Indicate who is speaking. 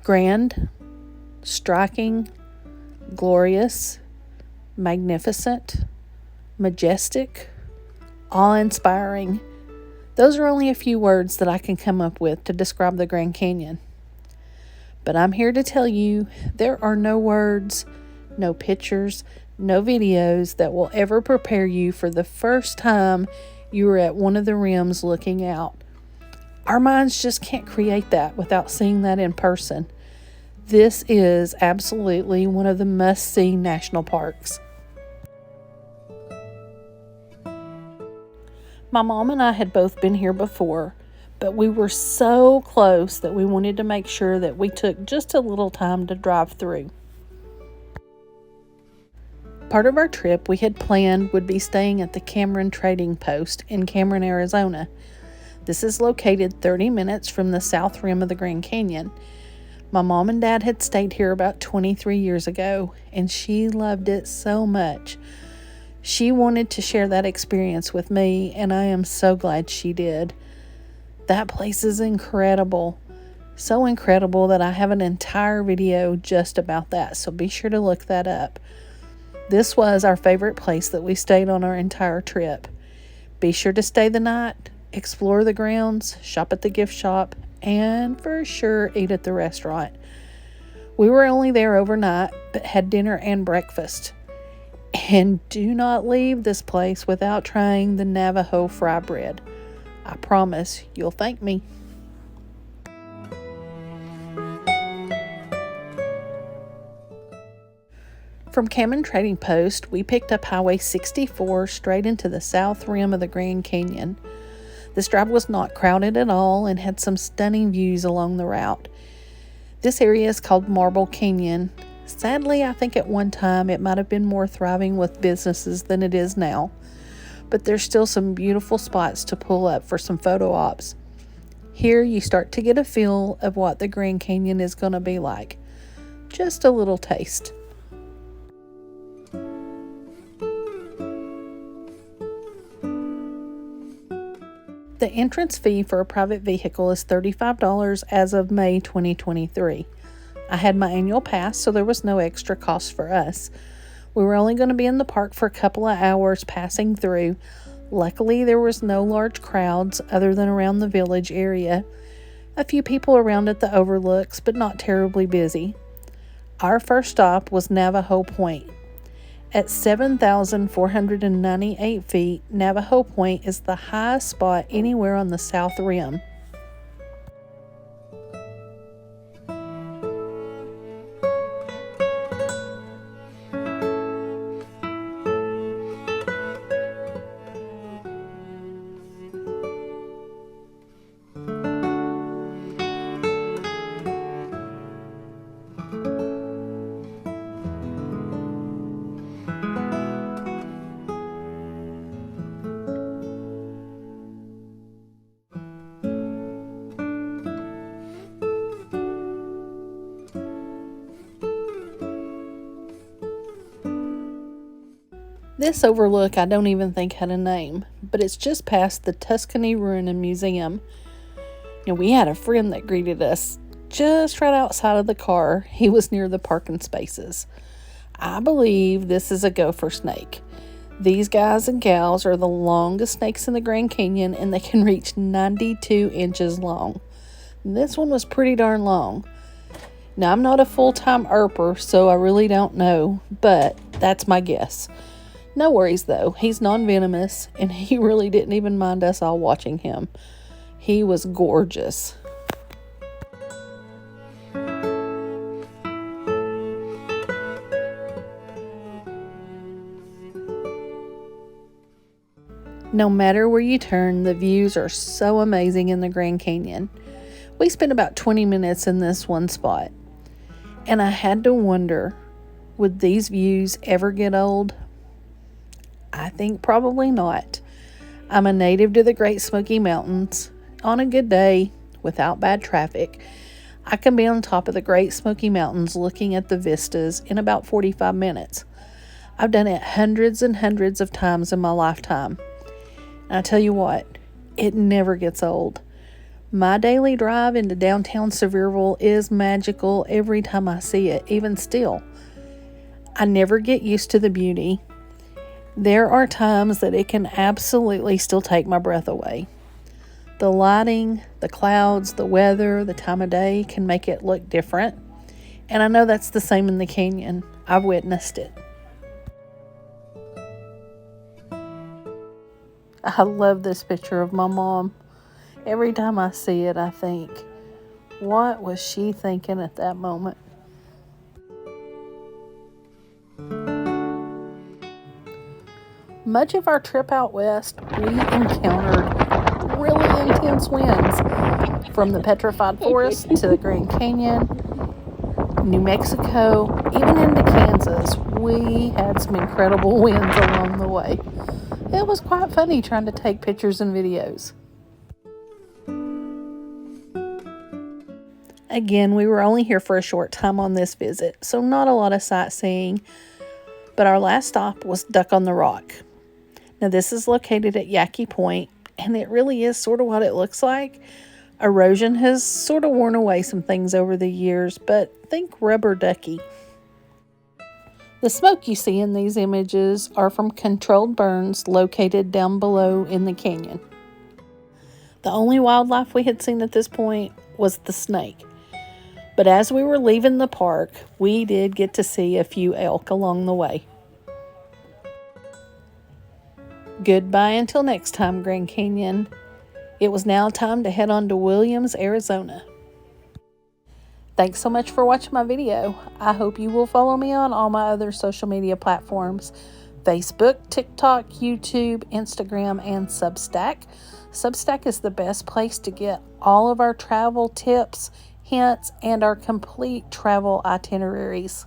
Speaker 1: Grand, striking, glorious, magnificent, majestic, awe-inspiring. Those are only a few words that I can come up with to describe the Grand Canyon. But I'm here to tell you there are no words, no pictures, no videos that will ever prepare you for the first time you are at one of the rims looking out. Our minds just can't create that without seeing that in person. This is absolutely one of the must-see national parks. My mom and I had both been here before, but we were so close that we wanted to make sure that we took just a little time to drive through. Part of our trip we had planned would be staying at the Cameron Trading Post in Cameron, Arizona. This is located 30 minutes from the south rim of the Grand Canyon. My mom and dad had stayed here about 23 years ago, and she loved it so much. She wanted to share that experience with me, and I am so glad she did. That place is incredible. So incredible that I have an entire video just about that, so be sure to look that up. This was our favorite place that we stayed on our entire trip. Be sure to stay the night, explore the grounds, shop at the gift shop, and for sure eat at the restaurant. We were only there overnight, but had dinner and breakfast. And do not leave this place without trying the Navajo fry bread. I promise you'll thank me. From Cameron Trading Post, we picked up Highway 64 straight into the south rim of the Grand Canyon. This drive was not crowded at all and had some stunning views along the route. This area is called Marble Canyon. Sadly, I think at one time it might have been more thriving with businesses than it is now, but there's still some beautiful spots to pull up for some photo ops. Here you start to get a feel of what the Grand Canyon is going to be like. Just a little taste. The entrance fee for a private vehicle is $35 as of May 2023. I had my annual pass, so there was no extra cost for us. We were only going to be in the park for a couple of hours passing through. Luckily, there was no large crowds other than around the village area. A few people around at the Overlooks, but not terribly busy. Our first stop was Navajo Point. At 7,498 feet, Navajo Point is the highest spot anywhere on the south rim. This overlook I don't even think had a name, but it's just past the Tuscany Ruin and Museum. And we had a friend that greeted us just right outside of the car. He was near the parking spaces. I believe this is a gopher snake. These guys and gals are the longest snakes in the Grand Canyon, and they can reach 92 inches long. This one was pretty darn long. Now, I'm not a full-time herper, so I really don't know, but that's my guess. No worries though, he's non-venomous, and he really didn't even mind us all watching him. He was gorgeous. No matter where you turn, the views are so amazing in the Grand Canyon. We spent about 20 minutes in this one spot, and I had to wonder, would these views ever get old? I think probably not. I'm a native to the Great Smoky Mountains. On a good day, without bad traffic, I can be on top of the Great Smoky Mountains looking at the vistas in about 45 minutes. I've done it hundreds and hundreds of times in my lifetime. And I tell you what, it never gets old. My daily drive into downtown Sevierville is magical every time I see it, even still. I never get used to the beauty. There are times that it can absolutely still take my breath away. The lighting, the clouds, the weather, the time of day can make it look different. And I know that's the same in the canyon. I've witnessed it. I love this picture of my mom. Every time I see it, I think, what was she thinking at that moment? Much of our trip out west, we encountered really intense winds. From the Petrified Forest to the Grand Canyon, New Mexico, even into Kansas, we had some incredible winds along the way. It was quite funny trying to take pictures and videos. Again, we were only here for a short time on this visit, so not a lot of sightseeing, but our last stop was Duck on the Rock. Now, this is located at Yaqui Point, and it really is sort of what it looks like. Erosion has sort of worn away some things over the years, but think rubber ducky. The smoke you see in these images are from controlled burns located down below in the canyon. The only wildlife we had seen at this point was the snake. But as we were leaving the park, we did get to see a few elk along the way. Goodbye until next time, Grand Canyon. It was now time to head on to Williams, Arizona. Thanks so much for watching my video. I hope you will follow me on all my other social media platforms: Facebook, TikTok, YouTube, Instagram, and Substack. Substack is the best place to get all of our travel tips, hints, and our complete travel itineraries.